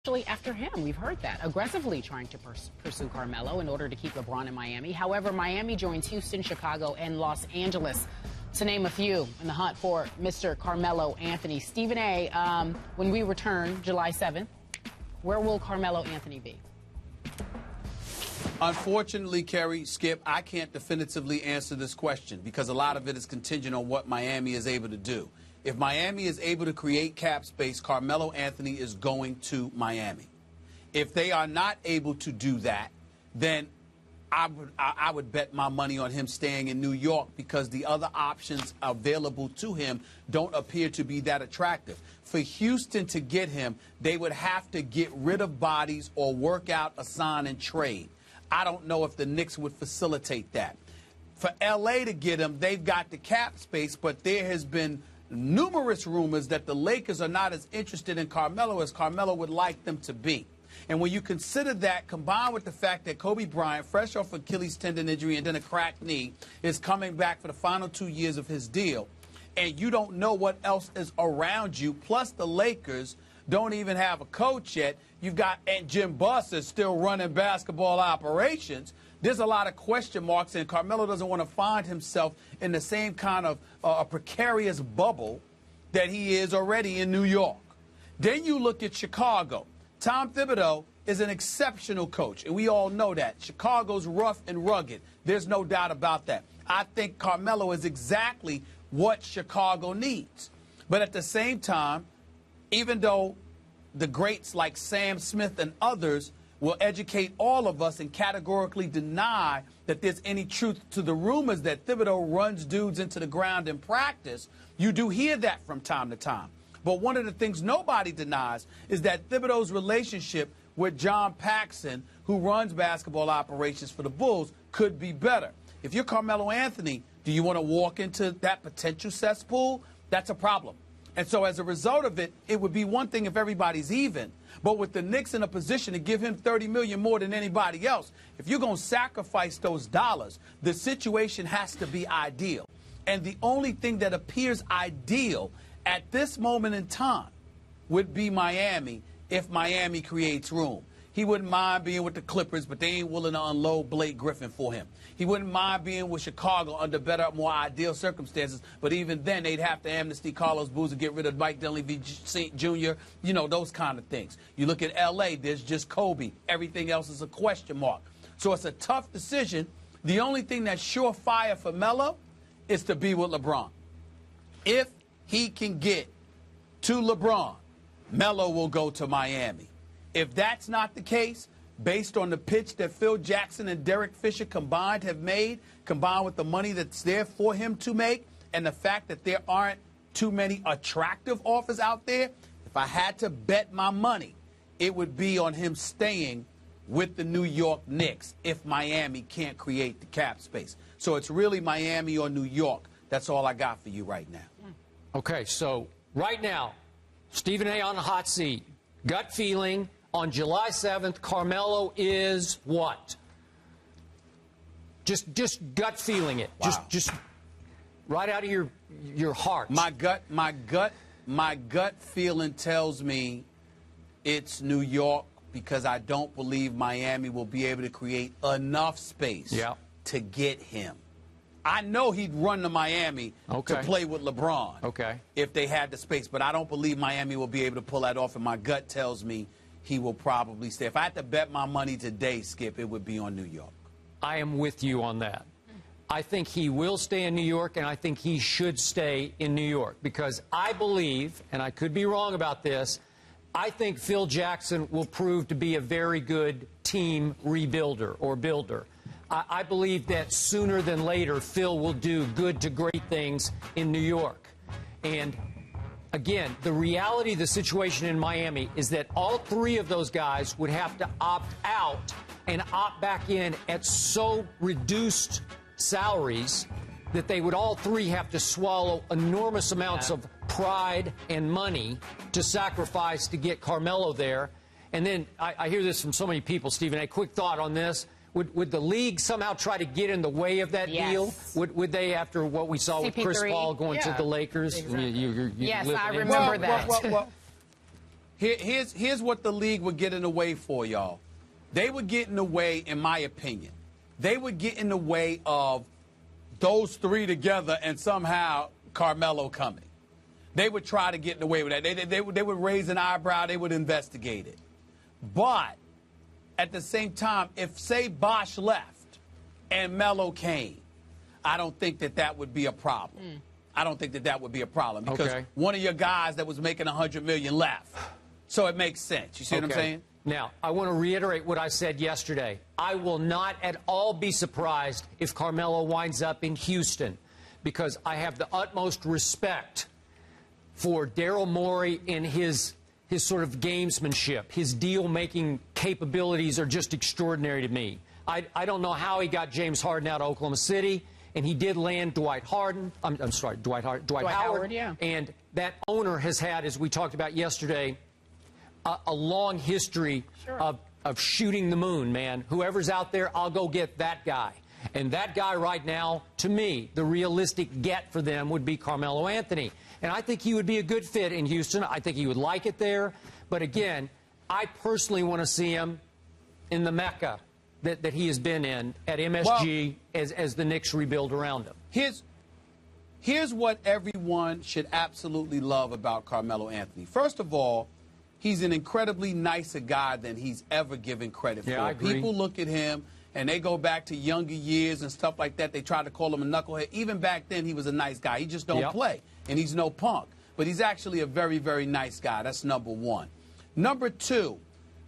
after him. We've heard that. Aggressively trying to pursue Carmelo in order to keep LeBron in Miami. However, Miami joins Houston, Chicago, and Los Angeles, to name a few, in the hunt for Mr. Carmelo Anthony. Stephen A., when we return July 7th, where will Carmelo Anthony be? Unfortunately, Kerry, Skip, I can't definitively answer this question because a lot of it is contingent on what Miami is able to do. If Miami is able to create cap space, Carmelo Anthony is going to Miami. If they are not able to do that, then I would bet my money on him staying in New York because the other options available to him don't appear to be that attractive. For Houston to get him, they would have to get rid of bodies or work out a sign and trade. I don't know if the Knicks would facilitate that. For L.A. to get him, they've got the cap space, but there has been numerous rumors that the Lakers are not as interested in Carmelo as Carmelo would like them to be. And when you consider that, combined with the fact that Kobe Bryant, fresh off Achilles tendon injury and then a cracked knee, is coming back for the final 2 years of his deal, and you don't know what else is around you, plus the Lakers don't even have a coach yet. You've got and Jim Buss is still running basketball operations. There's a lot of question marks, and Carmelo doesn't want to find himself in the same kind of a precarious bubble that he is already in New York. Then you look at Chicago. Tom Thibodeau is an exceptional coach, and we all know that. Chicago's rough and rugged. There's no doubt about that. I think Carmelo is exactly what Chicago needs. But at the same time, even though the greats like Sam Smith and others will educate all of us and categorically deny that there's any truth to the rumors that Thibodeau runs dudes into the ground in practice, you do hear that from time to time. But one of the things nobody denies is that Thibodeau's relationship with John Paxson, who runs basketball operations for the Bulls, could be better. If you're Carmelo Anthony, do you want to walk into that potential cesspool? That's a problem. And so as a result of it, it would be one thing if everybody's even. But with the Knicks in a position to give him $30 million more than anybody else, if you're going to sacrifice those dollars, the situation has to be ideal. And the only thing that appears ideal at this moment in time would be Miami if Miami creates room. He wouldn't mind being with the Clippers, but they ain't willing to unload Blake Griffin for him. He wouldn't mind being with Chicago under better, more ideal circumstances, but even then they'd have to amnesty Carlos Boozer, get rid of Mike Dunleavy Jr., you know, those kind of things. You look at L.A., there's just Kobe. Everything else is a question mark. So it's a tough decision. The only thing that's surefire for Melo is to be with LeBron. If he can get to LeBron, Melo will go to Miami. If that's not the case, based on the pitch that Phil Jackson and Derek Fisher combined have made, combined with the money that's there for him to make, and the fact that there aren't too many attractive offers out there, if I had to bet my money, it would be on him staying with the New York Knicks if Miami can't create the cap space. So it's really Miami or New York. That's all I got for you right now. Okay, so right now, Stephen A. on the hot seat. Gut feeling. On July 7th, Carmelo is what? Just gut feeling it. Wow. Just right out of your heart. My gut feeling tells me it's New York because I don't believe Miami will be able to create enough space to get him. I know he'd run to Miami to play with LeBron if they had the space, but I don't believe Miami will be able to pull that off, and my gut tells me he will probably stay. If I had to bet my money today, Skip, it would be on New York. I am with you on that. I think he will stay in New York, and I think he should stay in New York because I believe, and I could be wrong about this, I think Phil Jackson will prove to be a very good team rebuilder or builder. I believe that sooner than later, Phil will do good to great things in New York. And again, the reality of the situation in Miami is that all three of those guys would have to opt out and opt back in at so reduced salaries that they would all three have to swallow enormous amounts of pride and money to sacrifice to get Carmelo there. And then I hear this from so many people, Stephen A. Quick thought on this. Would the league somehow try to get in the way of that deal? Would they, after what we saw with Chris Paul going to the Lakers? Exactly. Yes, I remember that. Here's what the league would get in the way for, y'all. They would get in the way, in my opinion. They would get in the way of those three together and somehow Carmelo coming. They would try to get in the way with that. They would raise an eyebrow. They would investigate it. But at the same time, if, say, Bosh left and Melo came, I don't think that would be a problem. I don't think that would be a problem because one of your guys that was making $100 million left. So it makes sense. You see what I'm saying? Now, I want to reiterate what I said yesterday. I will not at all be surprised if Carmelo winds up in Houston because I have the utmost respect for Daryl Morey and his sort of gamesmanship. His deal-making capabilities are just extraordinary to me. I don't know how he got James Harden out of Oklahoma City, and he did land Dwight Howard. Dwight Howard, yeah. And that owner has had, as we talked about yesterday, a long history of shooting the moon, man. Whoever's out there, I'll go get that guy. And that guy right now, to me, the realistic get for them would be Carmelo Anthony. And I think he would be a good fit in Houston. I think he would like it there. But again, I personally want to see him in the Mecca that he has been in at MSG as the Knicks rebuild around him. Here's what everyone should absolutely love about Carmelo Anthony. First of all, he's an incredibly nicer guy than he's ever given credit for. I agree. People look at him and they go back to younger years and stuff like that. They try to call him a knucklehead. Even back then, he was a nice guy. He just don't play, and he's no punk. But he's actually a very, very nice guy. That's number one. Number two,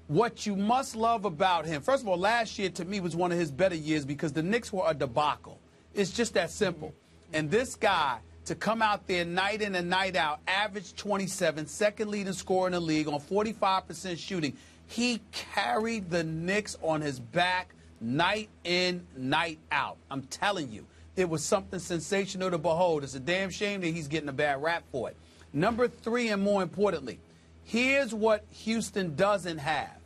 what you must love about him, first of all, last year to me was one of his better years because the Knicks were a debacle. It's just that simple. And this guy, to come out there night in and night out, average 27, second leading scorer in the league on 45% shooting. He carried the Knicks on his back night in, night out. I'm telling you, it was something sensational to behold. It's a damn shame that he's getting a bad rap for it. Number three, and more importantly, here's what Houston doesn't have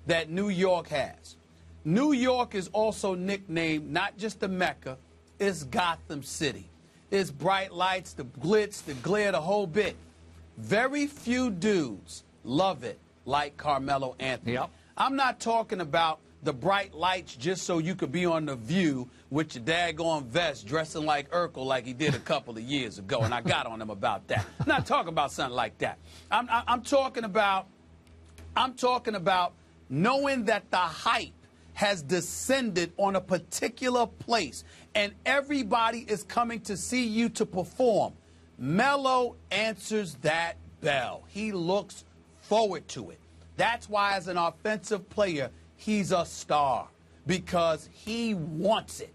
that New York has. New York is also nicknamed not just the Mecca, it's Gotham City. It's bright lights, the glitz, the glare, the whole bit. Very few dudes love it like Carmelo Anthony. I'm not talking about the bright lights just so you could be on The View with your daggone vest dressing like Urkel like he did a couple of years ago, and I got on him about that. I'm not talking about something like that. I'm talking about knowing that the hype has descended on a particular place, and everybody is coming to see you to perform. Melo answers that bell. He looks forward to it. That's why, as an offensive player, he's a star, because he wants it.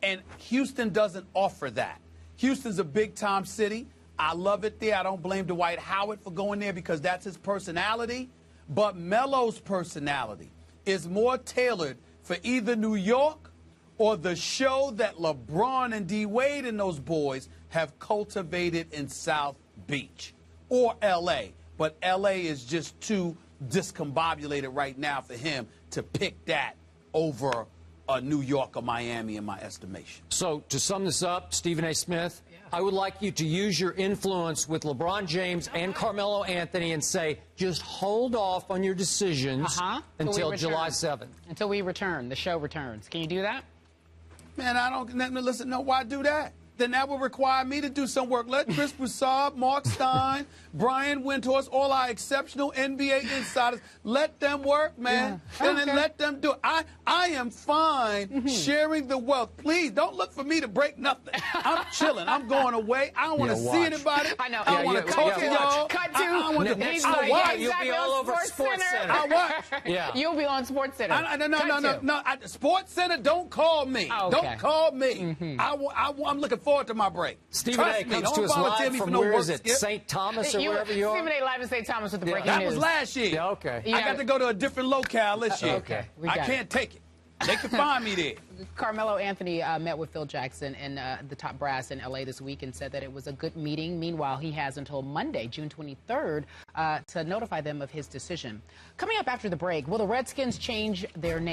And Houston doesn't offer that. Houston's a big-time city. I love it there. I don't blame Dwight Howard for going there because that's his personality. But Melo's personality is more tailored for either New York or the show that LeBron and D. Wade and those boys have cultivated in South Beach or L.A. But L.A. is just too discombobulated right now for him to pick that over New York or Miami, in my estimation. So to sum this up, Stephen A. Smith, I would like you to use your influence with LeBron James and Carmelo Anthony and say, just hold off on your decisions until July 7th. Until we return, the show returns. Can you do that? Man, I don't, listen, no, why do that? Then that would require me to do some work. Let Chris Broussard, Mark Stein, Brian Windhorst, all our exceptional NBA insiders, let them work, man. And then let them do it. I am fine sharing the wealth. Please, don't look for me to break nothing. I'm chilling. I'm going away. I don't want to see anybody. I know. I don't want to talk to y'all. Cut to. I want to watch. You'll be all over Sports Center. I watch. You'll be on Sports Center. No. Sports Center, don't call me. Don't call me. I'm looking forward to my break. Stephen A. comes to us live from, where is it, St. Thomas or wherever you are? Stephen A. live in St. Thomas with the breaking news. That was last year. Yeah, okay. I got to go to a different locale this year. Okay. I can't take it. They can find me there. Carmelo Anthony met with Phil Jackson and the top brass in L.A. this week and said that it was a good meeting. Meanwhile, he has until Monday, June 23rd, to notify them of his decision. Coming up after the break, will the Redskins change their name?